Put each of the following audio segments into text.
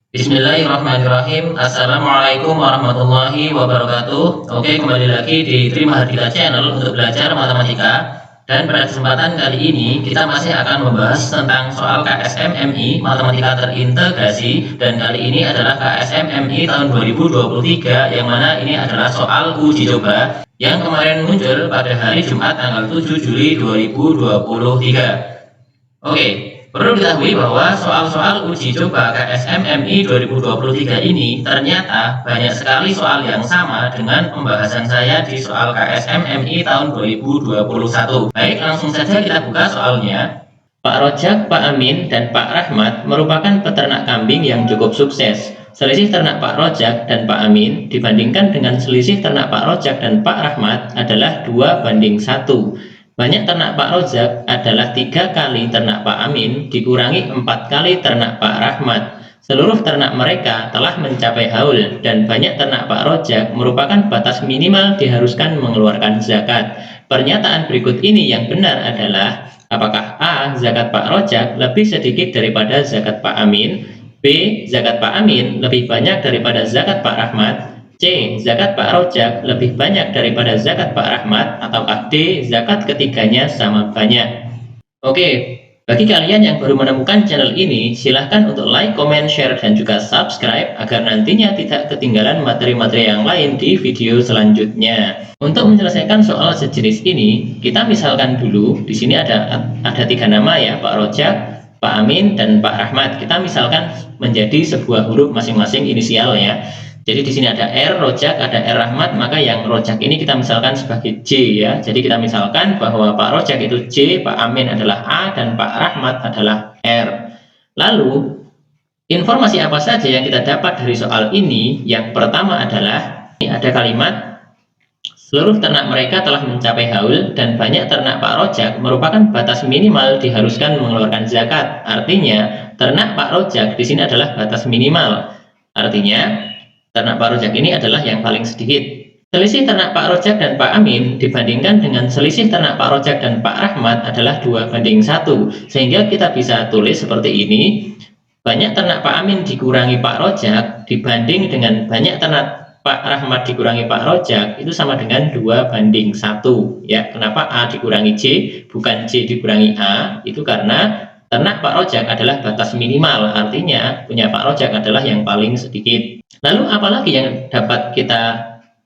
Bismillahirrahmanirrahim. Assalamualaikum warahmatullahi wabarakatuh. Oke, kembali lagi di Trima Hardika Channel untuk belajar matematika. Dan pada kesempatan kali ini kita masih akan membahas tentang soal KSMMI Matematika Terintegrasi, dan kali ini adalah KSMMI tahun 2023, yang mana ini adalah soal uji coba yang kemarin muncul pada hari Jumat tanggal 7 Juli 2023. Oke, perlu diketahui bahwa soal-soal uji coba KSMMI 2023 ini ternyata banyak sekali soal yang sama dengan pembahasan saya di soal KSMMI tahun 2021. Baik, langsung saja kita buka soalnya. Pak Rojak, Pak Amin, dan Pak Rahmat merupakan peternak kambing yang cukup sukses. Selisih ternak Pak Rojak dan Pak Amin dibandingkan dengan selisih ternak Pak Rojak dan Pak Rahmat adalah 2:1. Banyak ternak Pak Rojak adalah 3 kali ternak Pak Amin dikurangi 4 kali ternak Pak Rahmat. Seluruh ternak mereka telah mencapai haul, dan banyak ternak Pak Rojak merupakan batas minimal diharuskan mengeluarkan zakat. Pernyataan berikut ini yang benar adalah: apakah A. Zakat Pak Rojak lebih sedikit daripada zakat Pak Amin? B. Zakat Pak Amin lebih banyak daripada zakat Pak Rahmat? C. Zakat Pak Rojak lebih banyak daripada zakat Pak Rahmat? Ataukah D. Zakat ketiganya sama banyak? Oke, bagi kalian yang baru menemukan channel ini, silahkan untuk like, comment, share, dan juga subscribe agar nantinya tidak ketinggalan materi-materi yang lain di video selanjutnya. Untuk menyelesaikan soal sejenis ini, kita misalkan dulu di sini ada 3 nama ya, Pak Rojak, Pak Amin, dan Pak Rahmat. Kita misalkan menjadi sebuah huruf masing-masing inisial ya. Jadi di sini ada R Rojak, ada R Rahmat, maka yang Rojak ini kita misalkan sebagai J ya. Jadi kita misalkan bahwa Pak Rojak itu J, Pak Amin adalah A, dan Pak Rahmat adalah R. Lalu informasi apa saja yang kita dapat dari soal ini? Yang pertama adalah ini ada kalimat seluruh ternak mereka telah mencapai haul, dan banyak ternak Pak Rojak merupakan batas minimal diharuskan mengeluarkan zakat. Artinya ternak Pak Rojak di sini adalah batas minimal. Artinya ternak Pak Rojak ini adalah yang paling sedikit. Selisih ternak Pak Rojak dan Pak Amin dibandingkan dengan selisih ternak Pak Rojak dan Pak Rahmat adalah 2:1. Sehingga kita bisa tulis seperti ini: banyak ternak Pak Amin dikurangi Pak Rojak dibanding dengan banyak ternak Pak Rahmat dikurangi Pak Rojak itu sama dengan 2:1 ya. Kenapa A dikurangi J bukan J dikurangi A? Itu karena ternak Pak Rojak adalah batas minimal, artinya punya Pak Rojak adalah yang paling sedikit. Lalu apalagi yang dapat kita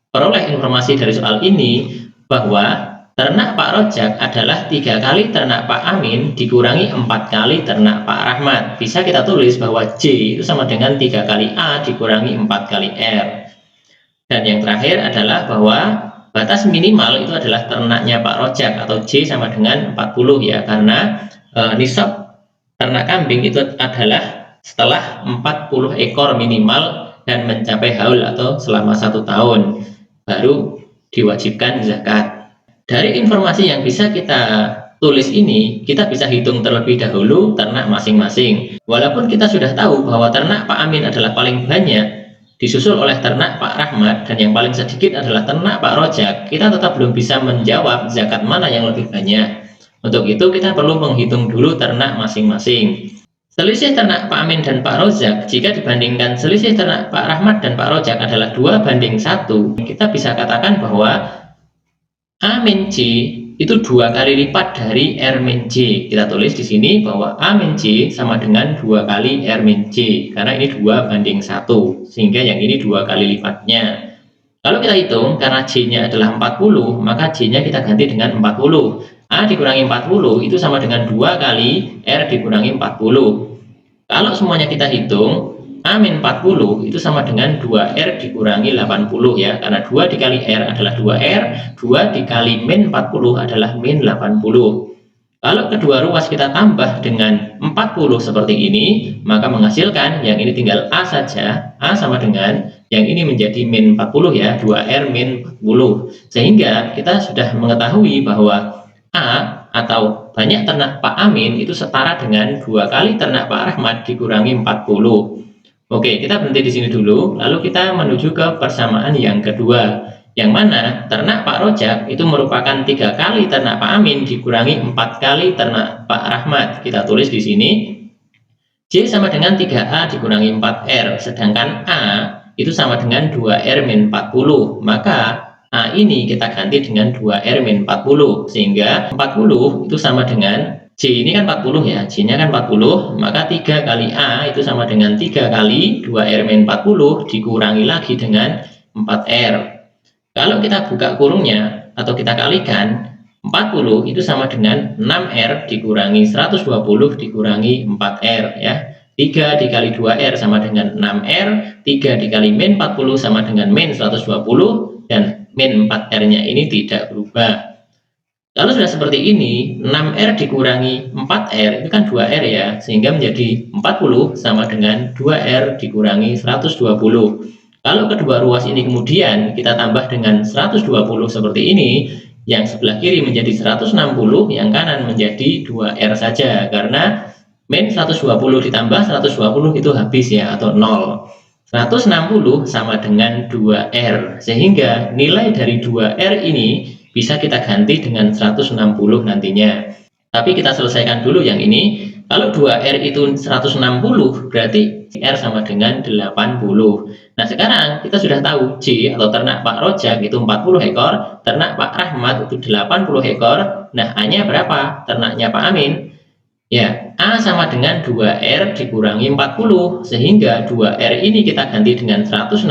peroleh informasi dari soal ini? Bahwa ternak Pak Rojak adalah 3 kali ternak Pak Amin dikurangi 4 kali ternak Pak Rahmat. Bisa kita tulis bahwa J itu sama dengan 3 kali A dikurangi 4 kali R. Dan yang terakhir adalah bahwa batas minimal itu adalah ternaknya Pak Rojak, atau J sama dengan 40 ya, karena nisab ternak kambing itu adalah setelah 40 ekor minimal dan mencapai haul atau selama 1 tahun baru diwajibkan zakat. Dari informasi yang bisa kita tulis ini, kita bisa hitung terlebih dahulu ternak masing-masing. Walaupun kita sudah tahu bahwa ternak Pak Amin adalah paling banyak, disusul oleh ternak Pak Rahmat, dan yang paling sedikit adalah ternak Pak Rojak, kita tetap belum bisa menjawab zakat mana yang lebih banyak. Untuk itu kita perlu menghitung dulu ternak masing-masing. Selisih ternak Pak Amin dan Pak Rojak jika dibandingkan selisih ternak Pak Rahmat dan Pak Rojak adalah 2:1, kita bisa katakan bahwa A min J itu 2 kali lipat dari R min J. Kita tulis di sini bahwa A min J sama dengan 2 kali R min J, karena ini 2:1, sehingga yang ini 2 kali lipatnya. Kalau kita hitung, karena J-nya adalah 40, maka J-nya kita ganti dengan 40. A dikurangi 40 itu sama dengan 2 kali R dikurangi 40. Kalau semuanya kita hitung, A min 40 itu sama dengan 2R dikurangi 80 ya, karena 2 dikali R adalah 2R, 2 dikali min 40 adalah min 80. Kalau kedua ruas kita tambah dengan 40 seperti ini, maka menghasilkan yang ini tinggal A saja. A sama dengan yang ini menjadi min 40 ya, 2R min 40. Sehingga kita sudah mengetahui bahwa A atau banyak ternak Pak Amin itu setara dengan 2 kali ternak Pak Rahmat dikurangi 40. Oke, kita berhenti di sini dulu, lalu kita menuju ke persamaan yang kedua, yang mana ternak Pak Rojak itu merupakan 3 kali ternak Pak Amin dikurangi 4 kali ternak Pak Rahmat. Kita tulis di sini, J sama dengan 3A dikurangi 4R, sedangkan A itu sama dengan 2R min 40. Maka A ini kita ganti dengan 2R min 40, sehingga 40 itu sama dengan J ini kan 40 ya, J-nya kan 40, maka 3 kali A itu sama dengan 3 kali 2R min 40 dikurangi lagi dengan 4R. Kalau kita buka kurungnya atau kita kalikan, 40 itu sama dengan 6R dikurangi 120 dikurangi 4R ya. 3 dikali 2R sama dengan 6R, 3 dikali min 40 sama dengan min 120, dan min 4R-nya ini tidak berubah. Kalau sudah seperti ini, 6R dikurangi 4R itu kan 2R ya, sehingga menjadi 40 sama dengan 2R dikurangi 120. Kalau kedua ruas ini kemudian kita tambah dengan 120 seperti ini, yang sebelah kiri menjadi 160, yang kanan menjadi 2R saja, karena min 120 ditambah 120 itu habis ya, atau 0. 160 sama dengan 2R, sehingga nilai dari 2R ini bisa kita ganti dengan 160 nantinya. Tapi kita selesaikan dulu yang ini. Kalau 2R itu 160, berarti R sama dengan 80. Nah, sekarang kita sudah tahu J atau ternak Pak Rojak itu 40 ekor, ternak Pak Rahmat itu 80 ekor. Nah, A-nya berapa? Ternaknya Pak Amin. Ya, A sama dengan 2R dikurangi 40, sehingga 2R ini kita ganti dengan 160.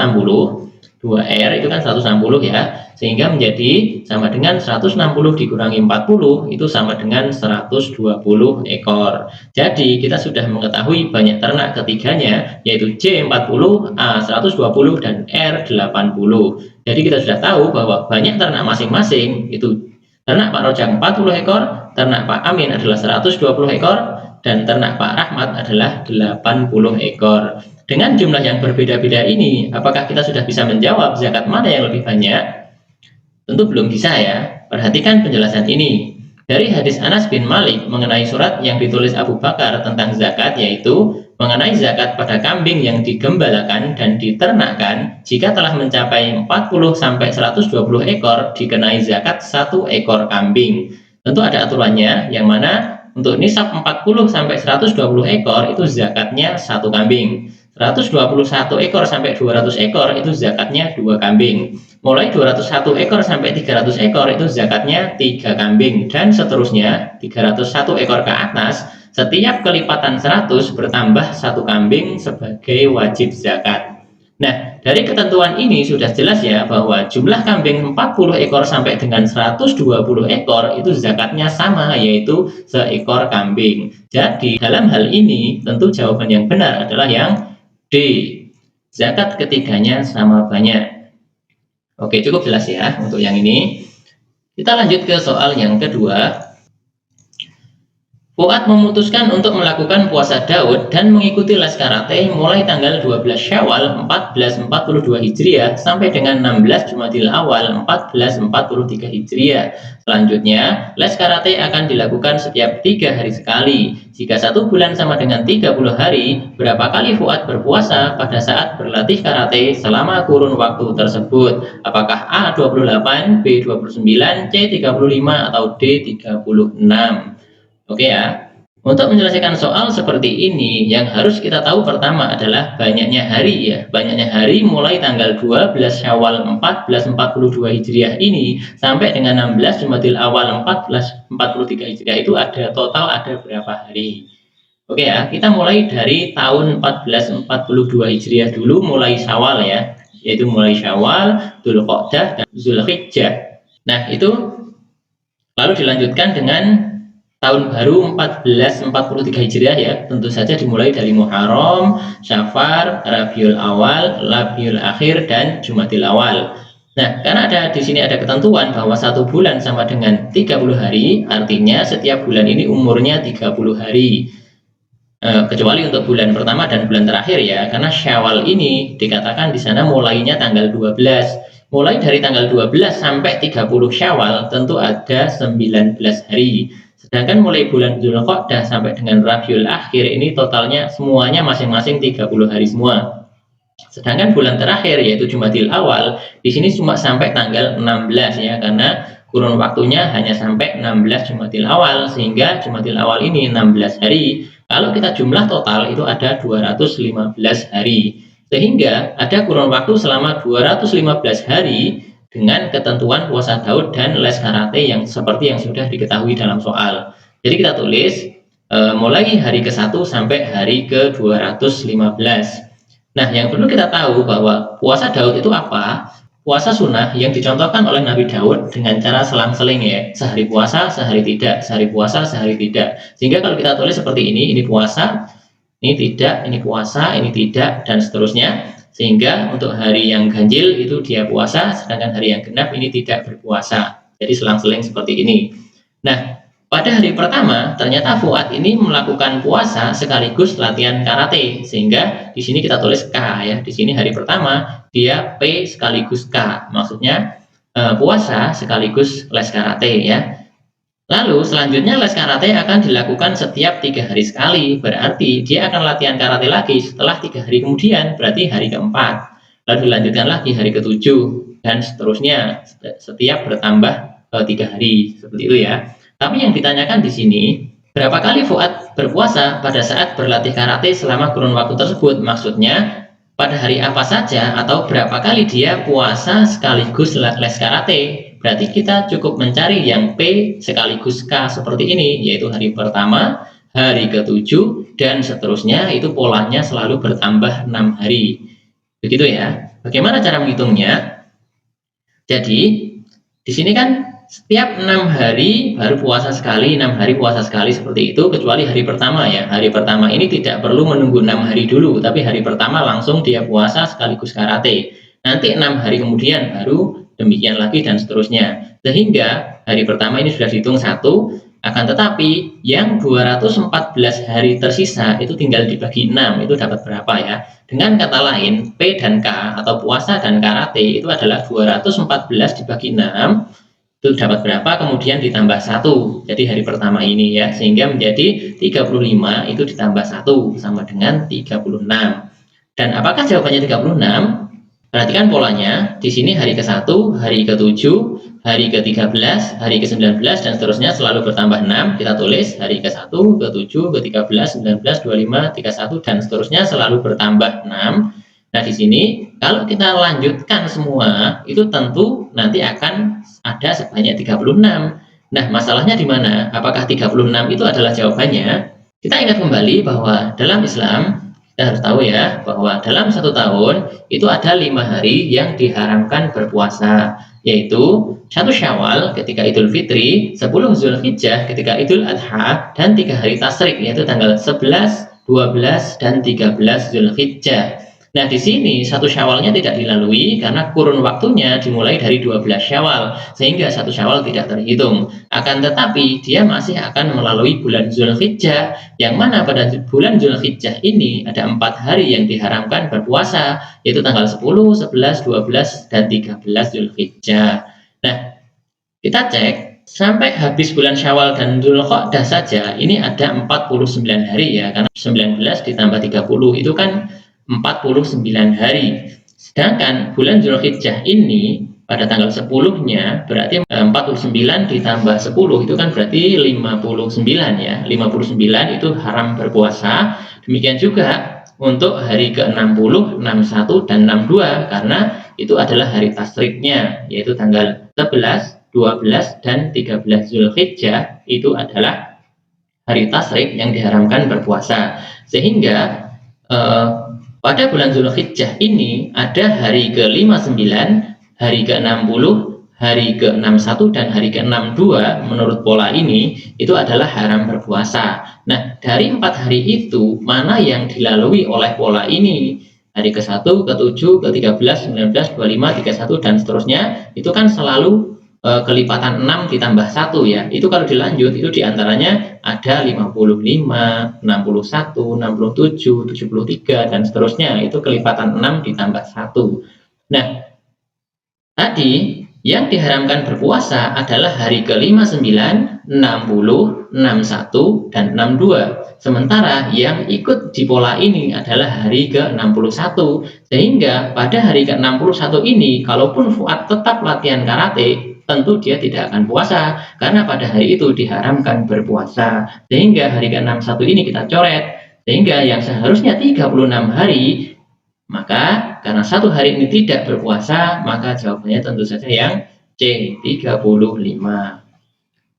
2R itu kan 160 ya, sehingga menjadi sama dengan 160 dikurangi 40, itu sama dengan 120 ekor. Jadi, kita sudah mengetahui banyak ternak ketiganya, yaitu J 40, A 120, dan R 80. Jadi, kita sudah tahu bahwa banyak ternak masing-masing, itu ternak Pak Rojak 40 ekor, ternak Pak Amin adalah 120 ekor, dan ternak Pak Rahmat adalah 80 ekor. Dengan jumlah yang berbeda-beda ini, apakah kita sudah bisa menjawab zakat mana yang lebih banyak? Tentu belum bisa ya. Perhatikan penjelasan ini. Dari hadis Anas bin Malik mengenai surat yang ditulis Abu Bakar tentang zakat, yaitu mengenai zakat pada kambing yang digembalakan dan diternakkan, jika telah mencapai 40-120 ekor dikenai zakat 1 ekor kambing. Tentu ada aturannya, yang mana untuk nisab 40-120 ekor itu zakatnya 1 kambing. 121 ekor sampai 200 ekor itu zakatnya 2 kambing. Mulai 201 ekor sampai 300 ekor itu zakatnya 3 kambing, dan seterusnya 301 ekor ke atas. Setiap kelipatan 100 bertambah 1 kambing sebagai wajib zakat. Nah, dari ketentuan ini sudah jelas ya bahwa jumlah kambing 40 ekor sampai dengan 120 ekor itu zakatnya sama, yaitu seekor kambing. Jadi, dalam hal ini tentu jawaban yang benar adalah yang D. Zakat ketiganya sama banyak. Oke, cukup jelas ya untuk yang ini. Kita lanjut ke soal yang kedua. Fuad memutuskan untuk melakukan puasa Daud dan mengikuti les karate mulai tanggal 12 Syawal 1442 Hijriah sampai dengan 16 Jumadil Awal 1443 Hijriah. Selanjutnya, les karate akan dilakukan setiap 3 hari sekali. Jika 1 bulan sama dengan 30 hari, berapa kali Fuad berpuasa pada saat berlatih karate selama kurun waktu tersebut? Apakah A 28, B 29, C 35, atau D 36? Oke ya, untuk menyelesaikan soal seperti ini, yang harus kita tahu pertama adalah banyaknya hari ya. Banyaknya hari mulai tanggal 12 Syawal 1442 Hijriah ini sampai dengan 16 Jumadil Awal 1443 Hijriah itu ada berapa hari? Oke ya, kita mulai dari tahun 1442 Hijriah dulu, mulai Syawal ya, yaitu mulai Syawal, Dzulqa'dah, dan Zulhijjah. Nah, itu lalu dilanjutkan dengan tahun baru 1443 Hijriah ya, tentu saja dimulai dari Muharram, Syafar, Rabiul Awal, Rabiul Akhir, dan Jumadil Awal. Nah, karena di sini ada ketentuan bahwa 1 bulan sama dengan 30 hari, artinya setiap bulan ini umurnya 30 hari. Kecuali untuk bulan pertama dan bulan terakhir ya, karena Syawal ini dikatakan di sana mulainya tanggal 12. Mulai dari tanggal 12 sampai 30 Syawal tentu ada 19 hari. Sedangkan mulai bulan Dzulqa'dah sampai dengan Rabiul Akhir ini totalnya semuanya masing-masing 30 hari semua. Sedangkan bulan terakhir yaitu Jumadil Awal di sini cuma sampai tanggal 16 ya, karena kurun waktunya hanya sampai 16 Jumadil Awal, sehingga Jumadil Awal ini 16 hari. Kalau kita jumlah total itu ada 215 hari. Sehingga ada kurun waktu selama 215 hari dengan ketentuan puasa Daud dan les karate yang seperti yang sudah diketahui dalam soal. Jadi kita tulis mulai hari ke-1 sampai hari ke-215. Nah, yang perlu kita tahu bahwa puasa Daud itu apa? Puasa sunnah yang dicontohkan oleh Nabi Daud dengan cara selang-seling ya, sehari puasa, sehari tidak, sehari puasa, sehari tidak. Sehingga kalau kita tulis seperti ini puasa, ini tidak, ini puasa, ini tidak, dan seterusnya. Sehingga untuk hari yang ganjil itu dia puasa, sedangkan hari yang genap ini tidak berpuasa. Jadi selang-seling seperti ini. Nah, pada hari pertama ternyata Fuad ini melakukan puasa sekaligus latihan karate, sehingga di sini kita tulis K ya. Di sini hari pertama dia P sekaligus K, maksudnya puasa sekaligus les karate ya. Lalu selanjutnya les karate akan dilakukan setiap 3 hari sekali, berarti dia akan latihan karate lagi setelah 3 hari kemudian, berarti hari keempat. Lalu dilanjutkan lagi hari ke-7 dan seterusnya setiap bertambah 3 hari seperti itu ya. Tapi yang ditanyakan di sini, berapa kali Fuad berpuasa pada saat berlatih karate selama kurun waktu tersebut? Maksudnya pada hari apa saja atau berapa kali dia puasa sekaligus les karate? Berarti kita cukup mencari yang P sekaligus K seperti ini, yaitu hari pertama, hari ke-7, dan seterusnya. Itu polanya selalu bertambah 6 hari. Begitu ya. Bagaimana cara menghitungnya? Jadi, di sini kan setiap 6 hari baru puasa sekali, 6 hari puasa sekali seperti itu, kecuali hari pertama ya. Hari pertama ini tidak perlu menunggu 6 hari dulu, tapi hari pertama langsung dia puasa sekaligus karate. Nanti 6 hari kemudian baru demikian lagi dan seterusnya. Sehingga hari pertama ini sudah dihitung 1, akan tetapi yang 214 hari tersisa itu tinggal dibagi 6, itu dapat berapa ya? Dengan kata lain, P dan K atau puasa dan karate itu adalah 214 dibagi 6, itu dapat berapa, kemudian ditambah 1. Jadi hari pertama ini ya, sehingga menjadi 35 itu ditambah 1 sama dengan 36. Dan apakah jawabannya 36? Perhatikan polanya, di sini hari ke-1, hari ke-7, hari ke-13, hari ke-19, dan seterusnya selalu bertambah 6. Kita tulis hari ke-1, ke-7, ke-13, 19, 25, 31, dan seterusnya selalu bertambah 6. Nah, di sini kalau kita lanjutkan semua, itu tentu nanti akan ada sebanyak 36. Nah, masalahnya di mana? Apakah 36 itu adalah jawabannya? Kita ingat kembali bahwa dalam Islam, kita harus tahu ya, bahwa dalam 1 tahun itu ada 5 hari yang diharamkan berpuasa, yaitu 1 Syawal ketika Idul Fitri, 10 Zulhijjah ketika Idul Adha, dan 3 hari Tasyrik, yaitu tanggal 11, 12, dan 13 Zulhijjah. Nah, di sini 1 Syawalnya tidak dilalui karena kurun waktunya dimulai dari 12 Syawal, sehingga 1 Syawal tidak terhitung. Akan tetapi dia masih akan melalui bulan Zulhijjah, yang mana pada bulan Zulhijjah ini ada 4 hari yang diharamkan berpuasa, yaitu tanggal 10, 11, 12, dan 13 Zulhijjah. Nah, kita cek sampai habis bulan Syawal dan Dzulqa'dah saja ini ada 49 hari ya, karena 19 ditambah 30 itu kan 49 hari. Sedangkan bulan Zulhijjah ini pada tanggal 10-nya berarti 49 ditambah 10 itu kan berarti 59 ya. 59 itu haram berpuasa. Demikian juga untuk hari ke-60, 61 dan 62 karena itu adalah hari tasriknya, yaitu tanggal 11, 12 dan 13 Zulhijjah itu adalah hari tasrik yang diharamkan berpuasa. Sehingga pada bulan Zulhijjah ini ada hari ke-59, hari ke-60, hari ke-61, dan hari ke-62 menurut pola ini itu adalah haram berpuasa. Nah, dari 4 hari itu mana yang dilalui oleh pola ini? Hari ke-1, ke-7, ke-13, 19, 25, 31, dan seterusnya itu kan selalu kelipatan 6 ditambah 1 ya. Itu kalau dilanjut itu diantaranya ada 55, 61, 67, 73 dan seterusnya, itu kelipatan 6 ditambah 1. Nah, tadi yang diharamkan berpuasa adalah hari ke-59, 60, 61 dan 62. Sementara yang ikut di pola ini adalah hari ke-61. Sehingga pada hari ke-61 ini kalaupun Fuad tetap latihan karate, tentu dia tidak akan puasa karena pada hari itu diharamkan berpuasa. Sehingga hari ke-61 ini kita coret. Sehingga yang seharusnya 36 hari, maka karena satu hari ini tidak berpuasa, maka jawabannya tentu saja yang C, 35.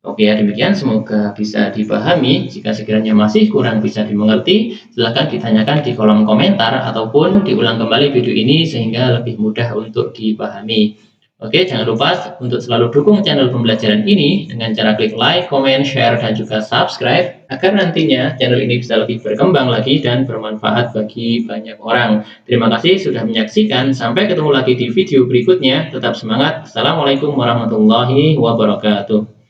Oke ya, demikian semoga bisa dipahami. Jika sekiranya masih kurang bisa dimengerti, silahkan ditanyakan di kolom komentar ataupun diulang kembali video ini sehingga lebih mudah untuk dipahami. Oke, jangan lupa untuk selalu dukung channel pembelajaran ini dengan cara klik like, comment, share, dan juga subscribe agar nantinya channel ini bisa lebih berkembang lagi dan bermanfaat bagi banyak orang. Terima kasih sudah menyaksikan. Sampai ketemu lagi di video berikutnya. Tetap semangat. Assalamualaikum warahmatullahi wabarakatuh.